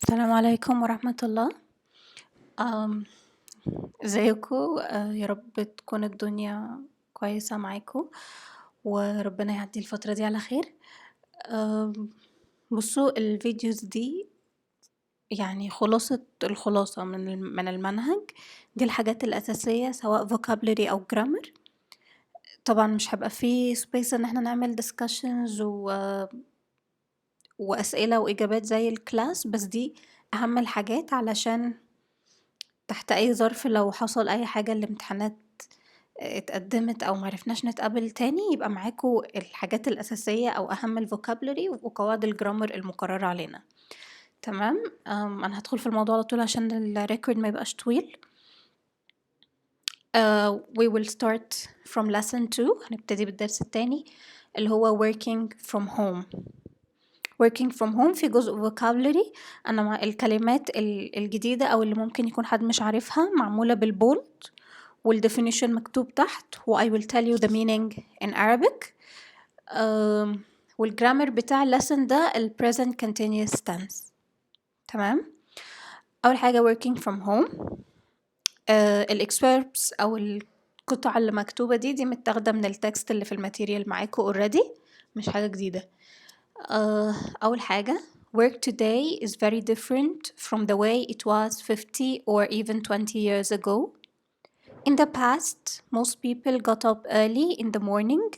السلام عليكم ورحمة الله. آمم، إزيكم؟ يا رب تكون الدنيا كويسة معاكم، وربنا يعدّي الفترة دي على خير. آمم، بُصّوا الفيديوز دي يعني خلاصة الخلاصة من المنهج، دي الحاجات الأساسية سواء vocabulary أو grammar. طبعًا مش هيبقى في space إن إحنا نعمل discussions وأسئلة وإجابات زي الclass، بس دي أهم الحاجات علشان تحت أي ظرف لو حصل أي حاجة الامتحانات اتقدمت أو معرفناش نتقابل تاني يبقى معاكوا الحاجات الأساسية أو أهم الvocabulary وقواعد الجرامر المقررة علينا. تمام. أنا هدخل في الموضوع على طول عشان الrecord ما يبقاش طويل. We will start from lesson 2. هنبتدي بالدرس التاني اللي هو working from home. working from home في جزء vocabulary. أنا مع الكلمات الجديدة أو اللي ممكن يكون حد مش عارفها معمولة بالbold والdefinition مكتوب تحت I will tell you the meaning in Arabic. والجرامر بتاع lesson ده present continuous tense. تمام. أول حاجة working from home. الexverbs أو القطع اللي مكتوبة دي متاخدة من التكست اللي في الماتيريال معاكوا already، مش حاجة جديدة. أول حاجة work today is very different from the way it was 50 or even 20 years ago. In the past, most people got up early in the morning,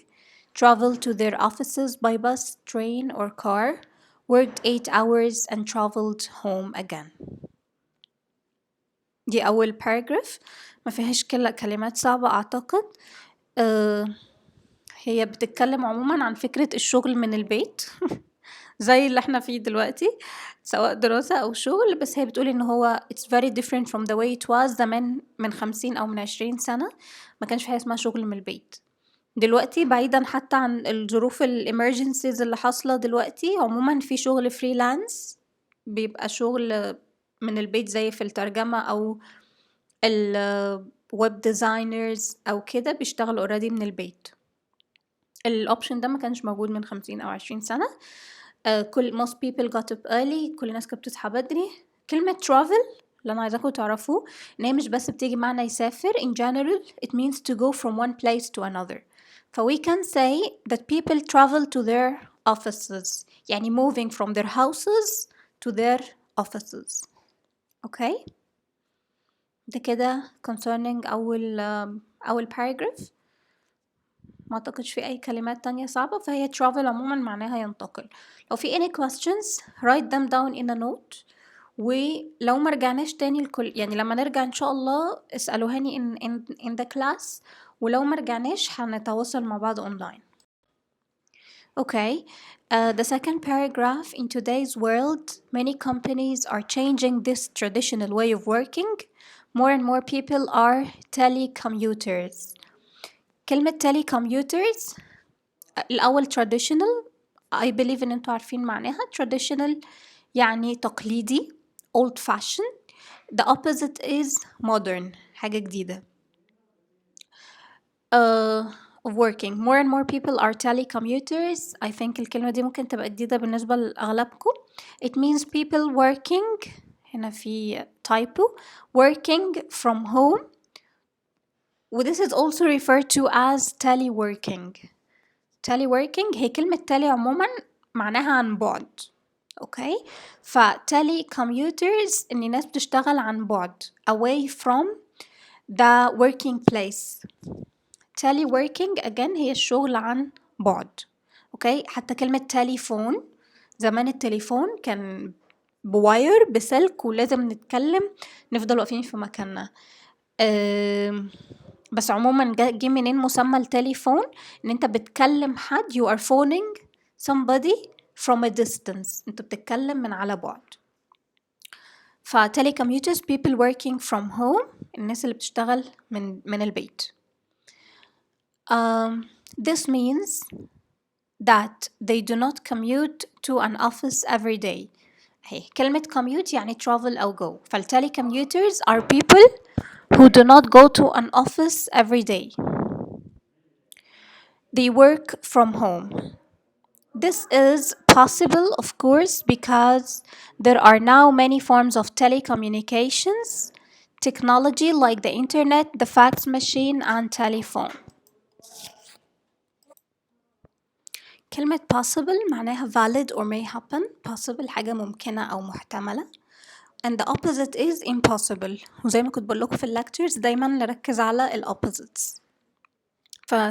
traveled to their offices by bus, train, or car, worked 8 hours, and traveled home again. دي أول paragraph، ما فيهاش كلمات صعبة أعتقد. هي بتتكلم عموما عن فكرة الشغل من البيت زي اللي احنا فيه دلوقتي سواء دراسة أو شغل، بس هي بتقول إن هو it's very different from the way it was زمان من 50 أو من 20 سنة ما كانش في حاجة اسمها شغل من البيت. دلوقتي بعيدا حتى عن الظروف الامرجنسيز اللي حاصلة دلوقتي عموما في شغل فريلانس بيبقى شغل من البيت زي في الترجمة أو الويب ديزاينرز أو كده بيشتغلوا already من البيت. الأوبشن ده ما كانش موجود من 50 أو 20 سنة. most people got up early. كل الناس كانت بتصحى بدري. كلمة travel اللي أنا عايزاكم تعرفوه إن هي مش بس بتيجي معنى يسافر. In general it means to go from one place to another. we can say that people travel to their offices يعني moving from their houses to their offices. okay. ده كده concerning أول paragraph. ما أعتقدش في أي كلمات تانية صعبة، فهي travel عموما معناها ينتقل. لو في any questions write them down in a note. ولو ما رجعناش تاني الكل يعني لما نرجع إن شاء الله اسألوهاني in the class، ولو ما رجعناش هنتواصل مع بعض online. Okay. The second paragraph, in today's world, many companies are changing this traditional way of working. More and more people are telecommuters. كلمة telecommuters الأول traditional I believe إن انتوا عارفين معناها. traditional يعني تقليدي old fashioned. the opposite is modern حاجة جديدة. of working. More and more people are telecommuters. I think الكلمة دي ممكن تبقى جديدة بالنسبة لأغلبكم. It means people working هنا في typo working from home. This is also referred to as teleworking. teleworking هي كلمة tele عموما معناها عن بعد. اوكي. telecommuters ان ناس بتشتغل عن بعد away from the working place. teleworking again هي الشغل عن بعد. اوكي. حتى كلمة تليفون زمان التليفون كان بواير بسلك ولازم نتكلم نفضل واقفين في مكاننا. بس عموما جه منين مسمى التليفون ان انت بتكلم حد you are phoning somebody from a distance انت بتتكلم من على بعد. telecommuters people working from home الناس اللي بتشتغل من البيت. This means that they do not commute to an office every day. هي كلمة commute يعني travel أو go. telecommuters are people who do not go to an office every day. They work from home. This is possible, of course, because there are now many forms of telecommunications, technology like the internet, the fax machine, and telephone. كلمة possible معناها valid or may happen. Possible حاجة ممكنة أو محتملة. And the opposite is impossible. وزي ما كنت بقول لكم في lectures دايما نركز على ال opposites.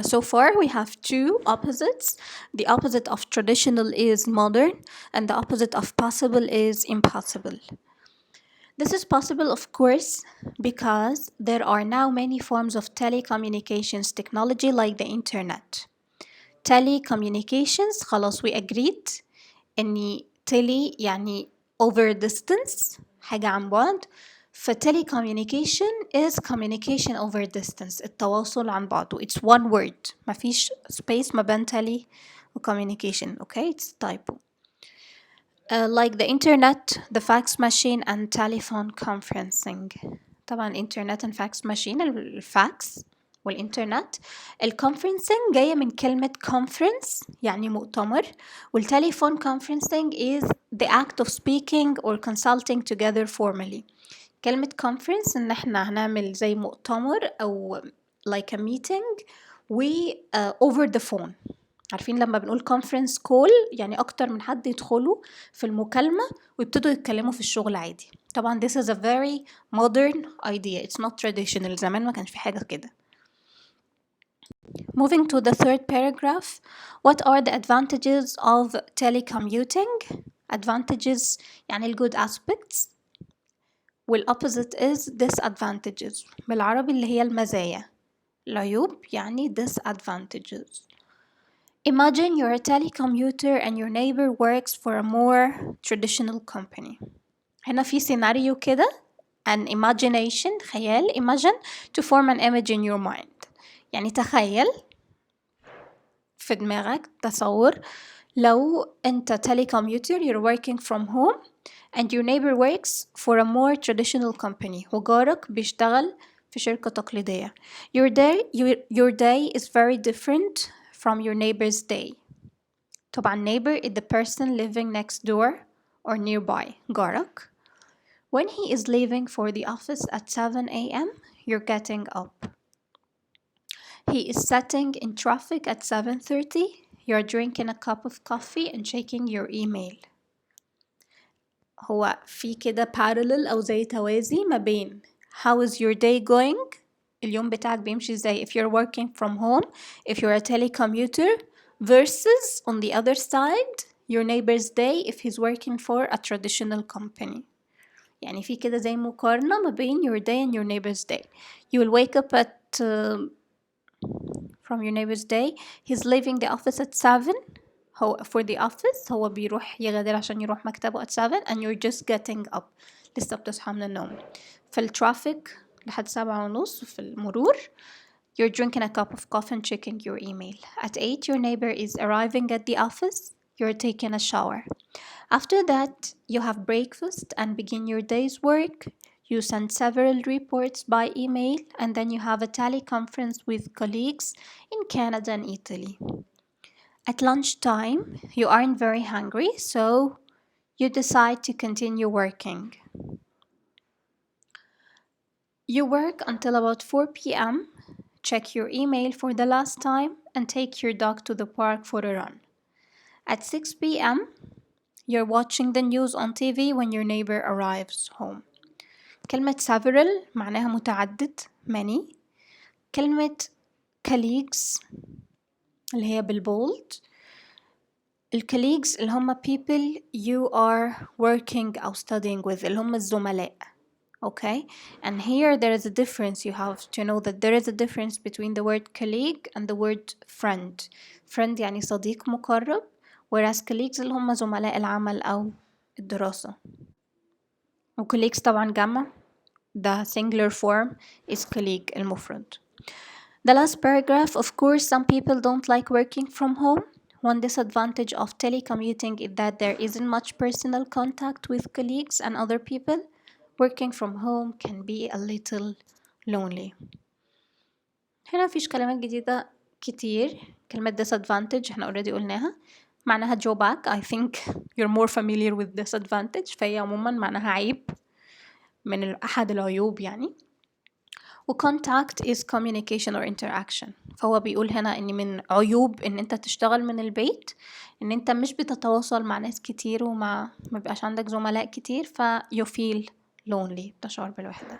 So far we have two opposites. The opposite of traditional is modern, and the opposite of possible is impossible. This is possible, of course, because there are now many forms of telecommunications technology like the internet. Telecommunications خلاص we agreed إني tele يعني over distance حاجة عن بعد. telecommunication is communication over distance التواصل عن بعده. It's one word مفيش space ما بين tele و communication. Okay, it's typo. Like the internet, the fax machine and telephone conferencing. طبعا internet and fax machine الفاكس والإنترنت. الconferencing جاية من كلمة conference يعني مؤتمر، والتليفون conferencing is the act of speaking or consulting together formally. كلمة conference إن احنا هنعمل زي مؤتمر أو like a meeting و over the phone. عارفين لما بنقول conference call يعني أكتر من حد يدخلوا في المكالمة ويبتدوا يتكلموا في الشغل عادي. طبعا this is a very modern idea. It's not traditional. زمان ما كانش في حاجة كده. Moving to the third paragraph, what are the advantages of telecommuting? Advantages يعني ال good aspects وال opposite is disadvantages. بالعربي اللي هي المزايا. العيوب يعني disadvantages. Imagine you're a telecommuter and your neighbor works for a more traditional company. هنا في سيناريو كده an imagination خيال imagine to form an image in your mind. يعني تخيل في دماغك تصور لو أنت telecommuter you're working from home and your neighbor works for a more traditional company وجارك بيشتغل في شركة تقليدية. Your day is very different from your neighbor's day. طبعا neighbor is the person living next door or nearby. جارك. When he is leaving for the office at 7 a.m., you're getting up. He is sitting in traffic at 7:30. You're drinking a cup of coffee and checking your email. هو في كده parallel أو زي توازي ما بين how is your day going اليوم بتاعك بيمشي ازاي if you're working from home if you're a telecommuter versus on the other side your neighbor's day if he's working for a traditional company. يعني في كده زي مقارنة ما بين your day and your neighbor's day. You will wake up at from your neighbor's day. He's leaving the office at 7. هو for the office هو بيروح يغادر عشان يروح مكتبه at 7 and you're just getting up. لسه بتصحى من النوم. في الترافيك لحد 7:30 في المرور. You're drinking a cup of coffee and checking your email. At 8 your neighbor is arriving at the office. You're taking a shower. After that you have breakfast and begin your day's work. You send several reports by email and then you have a teleconference with colleagues in Canada and Italy. At lunchtime, you aren't very hungry, so you decide to continue working. You work until about 4 p.m., check your email for the last time, and take your dog to the park for a run. At 6 p.m., you're watching the news on TV when your neighbor arrives home. كلمة several معناها متعدد many. كلمة colleagues اللي هي بالبولد colleagues اللي هم people you are working أو studying with اللي هم الزملاء. Okay, and here there is a difference. You have to know that there is a difference between the word colleague and the word friend. Friend يعني صديق مقرب whereas colleagues اللي هم زملاء العمل أو الدراسة. و colleagues طبعا جمع. The singular form is colleague المفرد. The last paragraph, of course, some people don't like working from home. One disadvantage of telecommuting is that there isn't much personal contact with colleagues and other people. Working from home can be a little lonely. هنا مفيش كلمات جديدة كتير. كلمة disadvantage احنا already قلناها. معناها drawback. I think you're more familiar with disadvantage. فهي عموما معناها عيب من أحد العيوب يعني. و contact is communication or interaction. فهو بيقول هنا إن من عيوب إن أنت تشتغل من البيت إن أنت مش بتتواصل مع ناس كتير ما بيبقاش عندك زملاء كتير، you feel lonely، بتشعر بالوحدة.